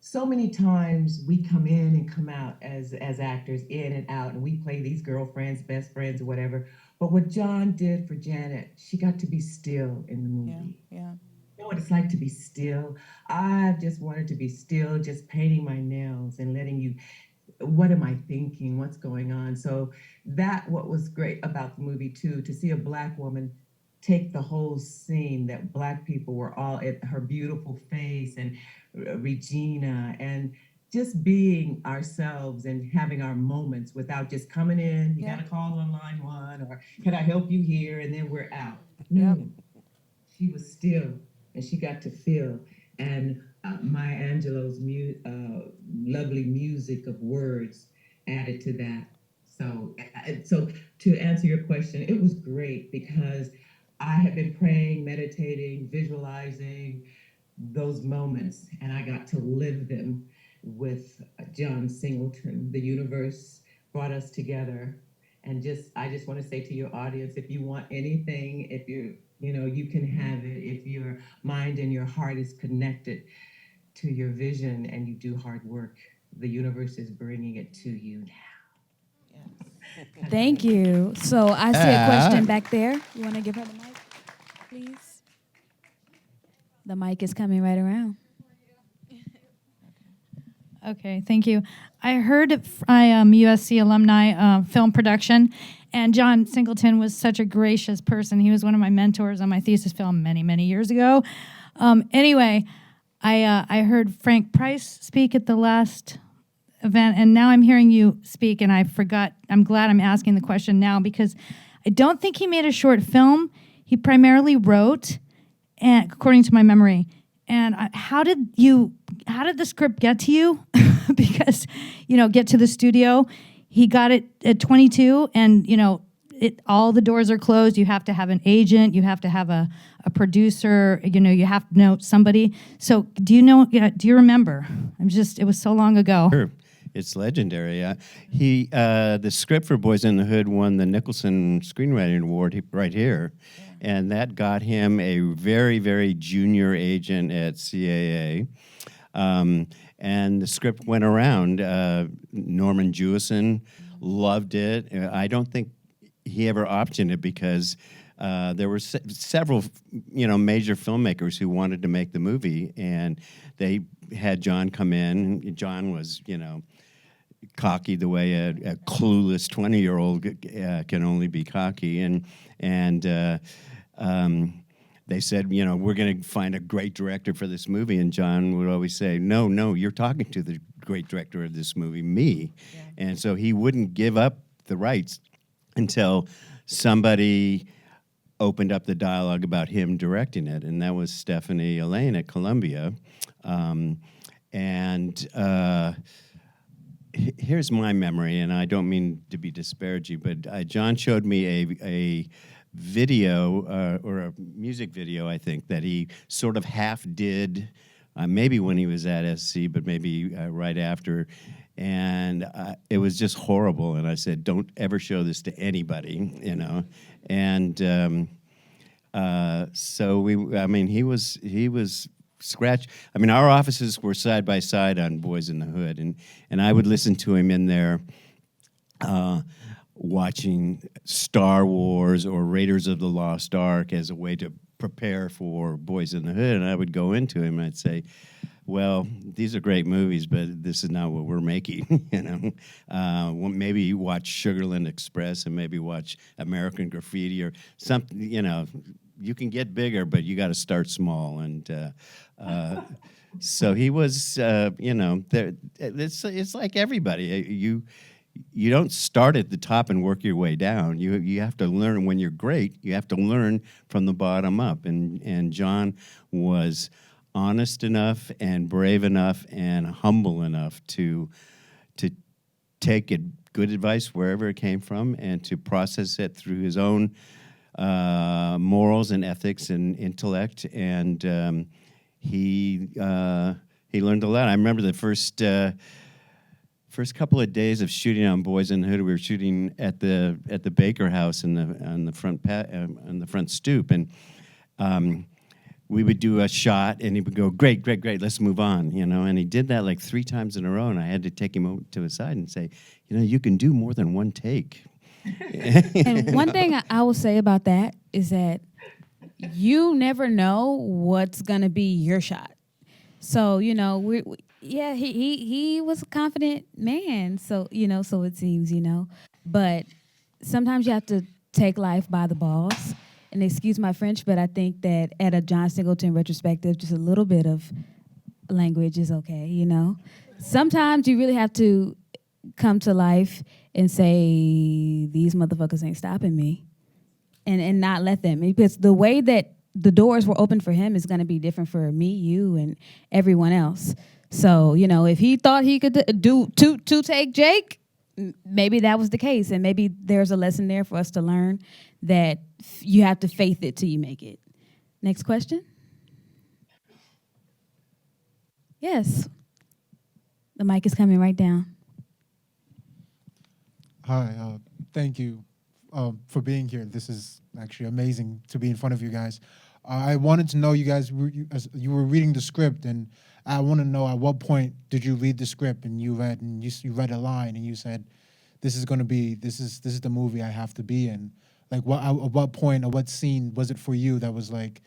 So many times we come in and come out as actors, in and out, and we play these girlfriends, best friends, or whatever. But what John did for Janet, she got to be still in the movie. Yeah. You know what it's like to be still? I just wanted to be still, just painting my nails and letting you, what am I thinking? What's going on? So what was great about the movie too, to see a Black woman take the whole scene, that Black people were all at her beautiful face, and Regina, and just being ourselves and having our moments without just coming in, you gotta call on line 1, or can I help you here, and then we're out. No, she was still, and she got to feel. And Maya Angelou's lovely music of words added to that. So to answer your question, it was great because I have been praying, meditating, visualizing those moments, and I got to live them with John Singleton. The universe brought us together, and I just want to say to your audience, if you want anything, if you can have it. If your mind and your heart is connected to your vision and you do hard work, the universe is bringing it to you now. Yes. Thank you. So I see a question back there. You want to give her the mic, please? The mic is coming right around. Okay, thank you. I heard I am USC alumni, film production, and John Singleton was such a gracious person. He was one of my mentors on my thesis film many, many years ago. Anyway, I heard Frank Price speak at the last event, and now I'm hearing you speak, and I forgot. I'm glad I'm asking the question now because I don't think he made a short film. He primarily wrote, and according to my memory. And how did the script get to you? Because, get to the studio. He got it at 22, and, all the doors are closed. You have to have an agent. You have to have a producer. You have to know somebody. So do you remember? It was so long ago. Sure. It's legendary. The script for Boys in the Hood won the Nicholson Screenwriting Award right here. And that got him a very, very junior agent at CAA. And the script went around. Norman Jewison loved it. I don't think he ever optioned it because there were several, major filmmakers who wanted to make the movie, and they had John come in. John was, cocky the way a clueless 20-year-old can only be cocky, and they said, we're going to find a great director for this movie, and John would always say, no, you're talking to the great director of this movie, me. Yeah. And so he wouldn't give up the rights until somebody opened up the dialogue about him directing it, and that was Stephanie Elaine at Columbia. Here's my memory, and I don't mean to be disparaging, but John showed me a video or a music video, I think, that he sort of half did, maybe when he was at SC, but maybe right after. And it was just horrible. And I said, don't ever show this to anybody, And so he was scratch. Our offices were side by side on Boys in the Hood, and I would listen to him in there watching Star Wars or Raiders of the Lost Ark as a way to prepare for Boys in the Hood, and I would go into him and I'd say, well, these are great movies, but this is not what we're making, maybe you watch Sugarland Express and maybe watch American Graffiti or something, you can get bigger, but you got to start small. And so he was, it's like everybody. You don't start at the top and work your way down. You have to learn when you're great. You have to learn from the bottom up. And John was honest enough and brave enough and humble enough to take good advice wherever it came from and to process it through his own morals and ethics and intellect. And he learned a lot. I remember the first couple of days of shooting on Boys in the Hood. We were shooting at the Baker House on the front stoop, and we would do a shot, and he would go, great, let's move on, And he did that like 3 times in a row, and I had to take him over to his side and say, you can do more than one take. And one thing I will say about that is that you never know what's gonna be your shot. So he was a confident man. So so it seems, but sometimes you have to take life by the balls. And excuse my French, but I think that at a John Singleton retrospective, just a little bit of language is okay. Sometimes you really have to come to life and say, these motherfuckers ain't stopping me, and not let them. Because the way that the doors were open for him is going to be different for me, you, and everyone else. So, if he thought he could do two take Jake, maybe that was the case, and maybe there's a lesson there for us to learn that you have to faith it till you make it. Next question. Yes. The mic is coming right down. Hi, thank you for being here. This is actually amazing to be in front of you guys. I wanted to know, you guys, as you were reading the script, and I want to know at what point did you read the script and you read a line and you said, this is the movie I have to be in. Like, at what point or what scene was it for you that was like,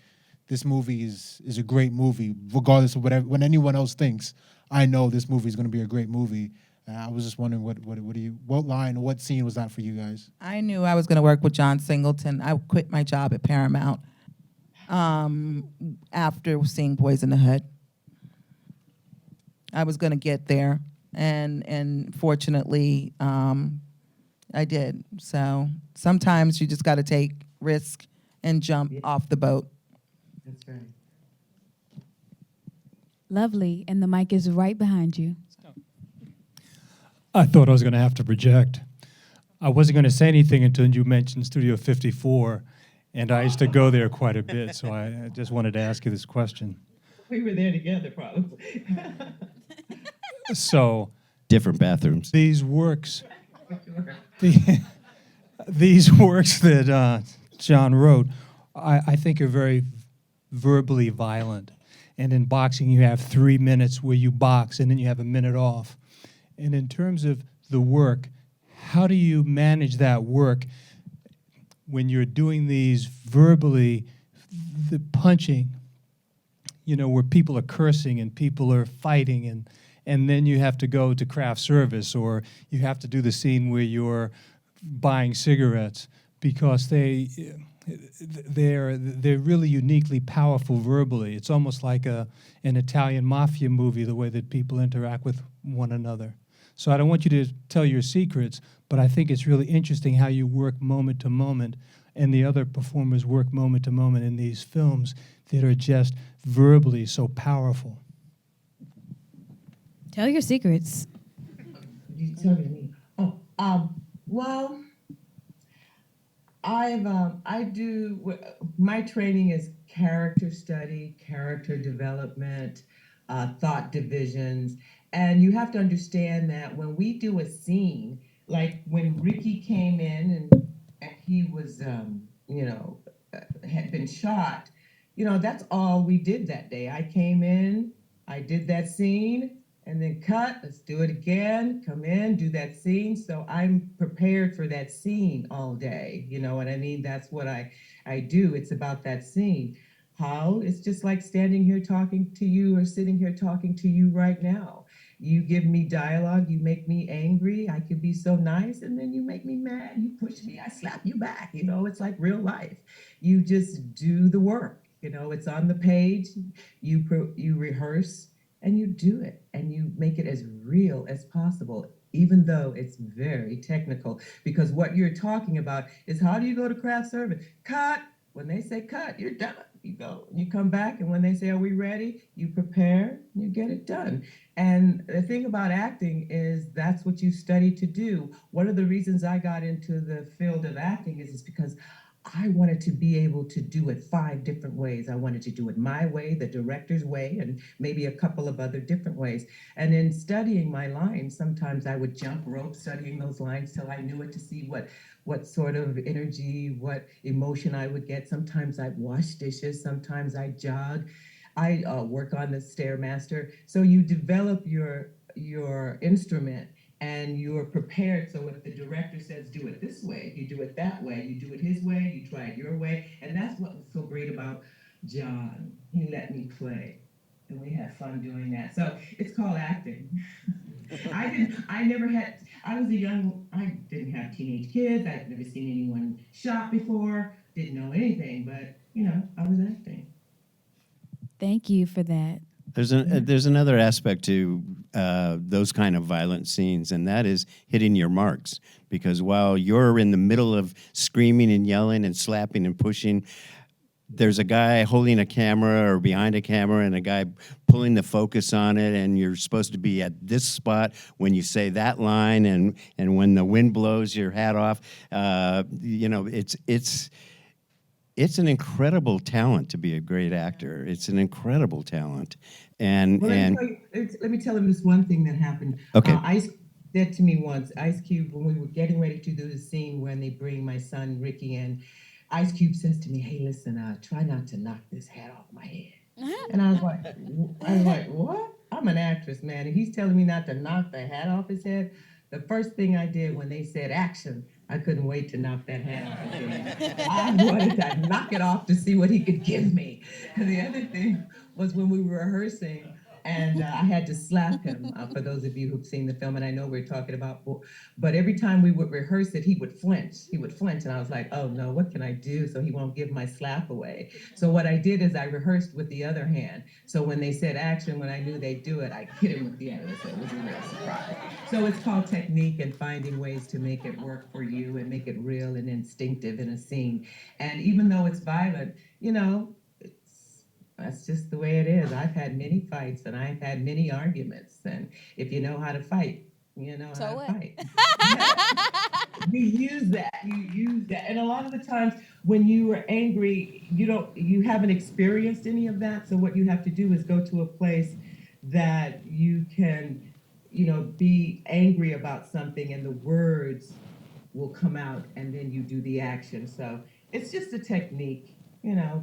this movie is a great movie, regardless of whatever, when anyone else thinks, I know this movie is going to be a great movie. I was just wondering what line or what scene was that for you guys? I knew I was going to work with John Singleton. I quit my job at Paramount after seeing Boys in the Hood. I was going to get there, and fortunately, I did. So sometimes you just got to take risk and jump off the boat. That's right. Lovely, and the mic is right behind you. I thought I was going to have to project. I wasn't going to say anything until you mentioned Studio 54, and I used to go there quite a bit, so I just wanted to ask you this question. We were there together, probably. So, Different bathrooms. these works, these works that John wrote, I think are very verbally violent. And in boxing, you have 3 minutes where you box, and then you have a minute off. And in terms of the work, how do you manage that work when you're doing these verbally, the punching, you know, where people are cursing and people are fighting, and then you have to go to craft service, or you have to do the scene where you're buying cigarettes, because they're really uniquely powerful verbally. It's almost like an Italian mafia movie, the way that people interact with one another. So I don't want you to tell your secrets, but I think it's really interesting how you work moment to moment, and the other performers work moment to moment in these films that are just verbally so powerful. Tell your secrets. You talking to me? Oh, well, my training is character study, character development, thought divisions. And you have to understand that when we do a scene, like when Ricky came in and he was, had been shot, that's all we did that day. I came in, I did that scene, and then cut, let's do it again, come in, do that scene. So I'm prepared for that scene all day. You know what I mean? That's what I do. It's about that scene. How? It's just like standing here talking to you or sitting here talking to you right now. You give me dialogue, you make me angry, I can be so nice, and then you make me mad, you push me, I slap you back. It's like real life. You just do the work. It's on the page, you rehearse, and you do it, and you make it as real as possible, even though it's very technical, because what you're talking about is, how do you go to craft service? Cut. When they say cut, you're done. You go, you come back, and when they say, are we ready? You prepare, you get it done. And the thing about acting is that's what you study to do. One of the reasons I got into the field of acting is because I wanted to be able to do it 5 different ways. I wanted to do it my way, the director's way, and maybe a couple of other different ways. And in studying my lines, sometimes I would jump rope studying those lines till I knew it, to see what sort of energy, what emotion I would get. Sometimes I'd wash dishes, sometimes I'd jog. I work on the Stairmaster. So you develop your instrument, and you're prepared. So if the director says, do it this way, you do it that way, you do it his way, you try it your way. And that's what was so great about John. He let me play, and we had fun doing that. So it's called acting. I didn't have teenage kids. I'd never seen anyone shot before, didn't know anything, but I was acting. Thank you for that. There's another aspect to those kind of violent scenes, and that is hitting your marks. Because while you're in the middle of screaming and yelling and slapping and pushing, there's a guy holding a camera or behind a camera and a guy pulling the focus on it, and you're supposed to be at this spot when you say that line, and when the wind blows your hat off. It's an incredible talent to be a great actor. It's an incredible talent. And Well, let me tell him this one thing that happened. Okay. Ice said to me once, Ice Cube, when we were getting ready to do the scene when they bring my son Ricky in, Ice Cube says to me, "Hey, listen, try not to knock this hat off my head." And I was like, what? I'm an actress, man, and he's telling me not to knock the hat off his head. The first thing I did when they said action, I couldn't wait to knock that hat off his head. I wanted to knock it off to see what he could give me. And the other thing was when we were rehearsing, and I had to slap him, for those of you who've seen the film, and I know we're talking about, but every time we would rehearse it, he would flinch. He would flinch, and I was like, oh no, what can I do so he won't give my slap away? So what I did is I rehearsed with the other hand. So when they said action, when I knew they'd do it, I hit him with the other, so it was a real surprise. So it's called technique and finding ways to make it work for you and make it real and instinctive in a scene. And even though it's violent, that's just the way it is. I've had many fights and I've had many arguments. And if you know how to fight, you know how to fight. You use that. And a lot of the times when you are angry, you haven't experienced any of that. So what you have to do is go to a place that you can, be angry about something and the words will come out and then you do the action. So it's just a technique.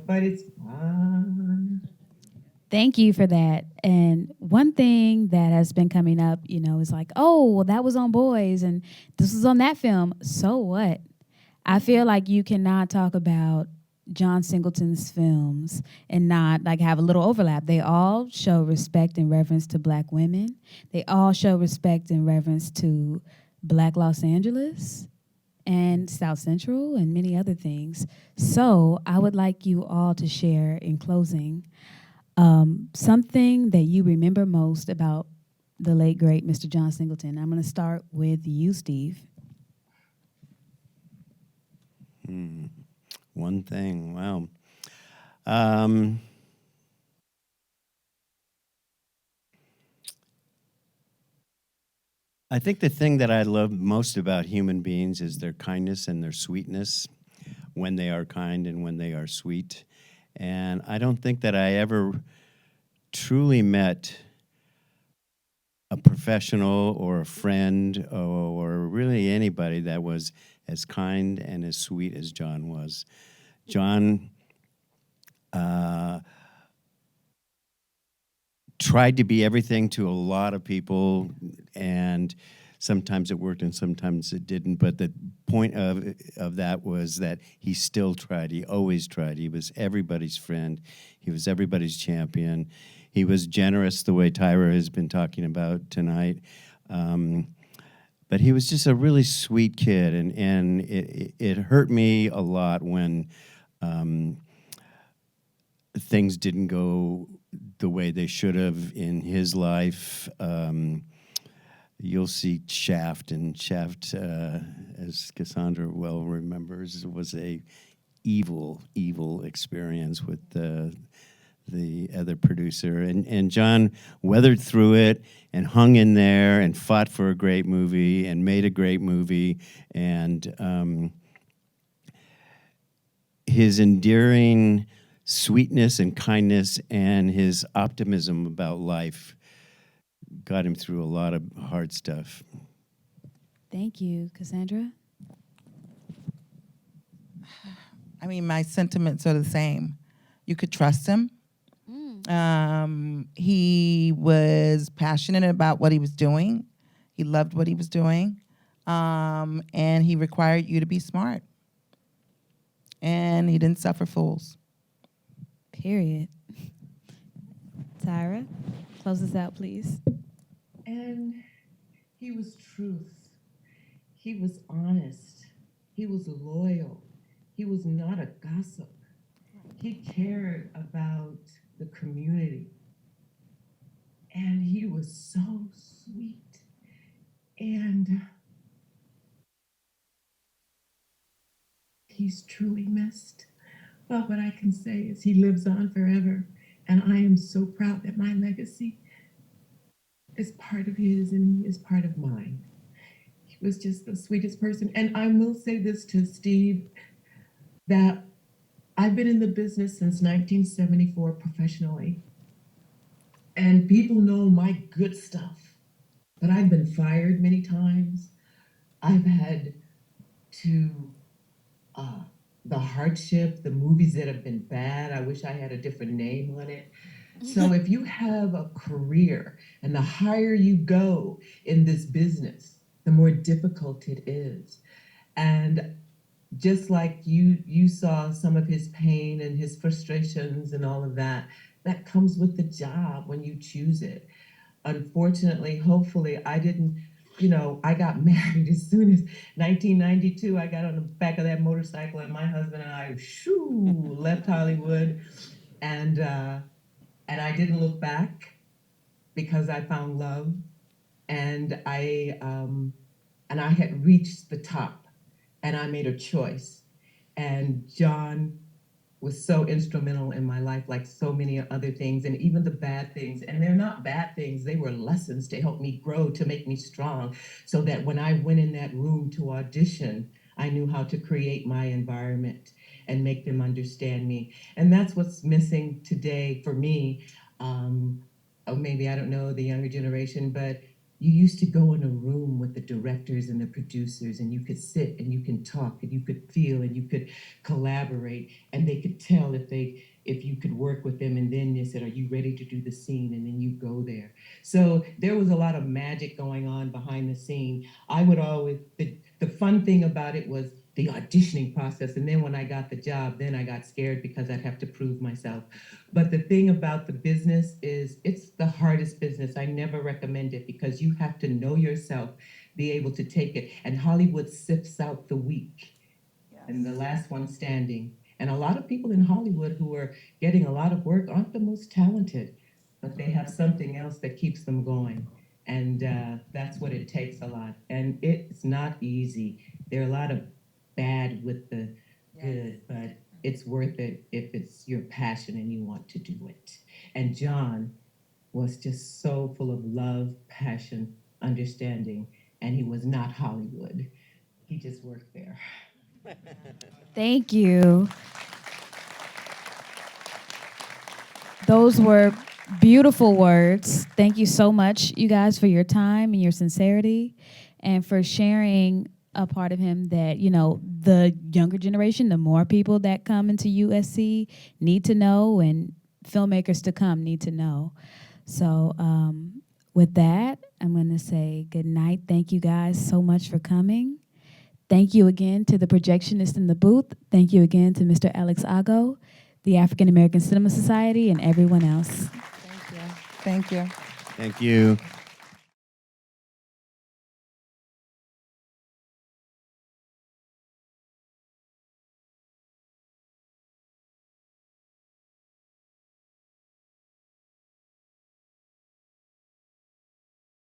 But it's fun. Thank you for that. And one thing that has been coming up, is like, oh, well, that was on Boys and this was on that film. So what? I feel like you cannot talk about John Singleton's films and not have a little overlap. They all show respect and reverence to Black women. They all show respect and reverence to Black Los Angeles and South Central and many other things. So I would like you all to share in closing something that you remember most about the late, great Mr. John Singleton. I'm going to start with you, Steve. One thing, wow. I think the thing that I love most about human beings is their kindness and their sweetness, when they are kind and when they are sweet. And I don't think that I ever truly met a professional or a friend or really anybody that was as kind and as sweet as John was. John tried to be everything to a lot of people, and sometimes it worked and sometimes it didn't. But the point of that was that he still tried. He always tried. He was everybody's friend. He was everybody's champion. He was generous, the way Tyra has been talking about tonight. But he was just a really sweet kid, and it hurt me a lot when things didn't go the way they should have in his life. You'll see Shaft, and Shaft, as Cassandra well remembers, was a evil experience with the other producer. And John weathered through it and hung in there and fought for a great movie and made a great movie. And his endearing sweetness and kindness and his optimism about life got him through a lot of hard stuff. Thank you. Cassandra? I mean, my sentiments are the same. You could trust him. He was passionate about what he was doing. He loved what he was doing. And he required you to be smart. And he didn't suffer fools. Period. Tyra, close us out, please. And he was truth. He was honest. He was loyal. He was not a gossip. He cared about the community. And he was so sweet. And he's truly missed. But what I can say is he lives on forever. And I am so proud that my legacy is part of his and he is part of mine. He was just the sweetest person. And I will say this to Steve, that I've been in the business since 1974 professionally. And people know my good stuff. But I've been fired many times. I've had to, the hardship, the movies that have been bad. I wish I had a different name on it. So if you have a career and the higher you go in this business, the more difficult it is. And just like you saw some of his pain and his frustrations and all of that, that comes with the job when you choose it. Unfortunately, hopefully, I didn't, I got married as soon as 1992. I got on the back of that motorcycle and my husband and I, left Hollywood. And I didn't look back because I found love. And I had reached the top and I made a choice. And John was so instrumental in my life, like so many other things, and even the bad things. And they're not bad things, they were lessons to help me grow, to make me strong, so that when I went in that room to audition, I knew how to create my environment and make them understand me. And that's what's missing today for me. Or maybe, I don't know, the younger generation, but you used to go in a room with the directors and the producers, and you could sit and you can talk and you could feel and you could collaborate, and they could tell if you could work with them, and then they said, are you ready to do the scene? And then you go there. So there was a lot of magic going on behind the scene. I would always, the fun thing about it was the auditioning process. And then when I got the job, then I got scared because I'd have to prove myself. But the thing about the business is it's the hardest business. I never recommend it because you have to know yourself, be able to take it. And Hollywood sifts out the weak and the last one standing. And a lot of people in Hollywood who are getting a lot of work aren't the most talented, but they have something else that keeps them going. And that's what it takes a lot. And it's not easy. There are a lot of bad with the good, but it's worth it if it's your passion and you want to do it. And John was just so full of love, passion, understanding, and he was not Hollywood. He just worked there. Thank you. Those were beautiful words. Thank you so much, you guys, for your time and your sincerity and for sharing a part of him that, the younger generation, the more people that come into USC need to know, and filmmakers to come need to know. So with that, I'm going to say good night. Thank you guys so much for coming. Thank you again to the projectionist in the booth. Thank you again to Mr. Alex Ago, the African American Cinema Society, and everyone else. Thank you. Thank you.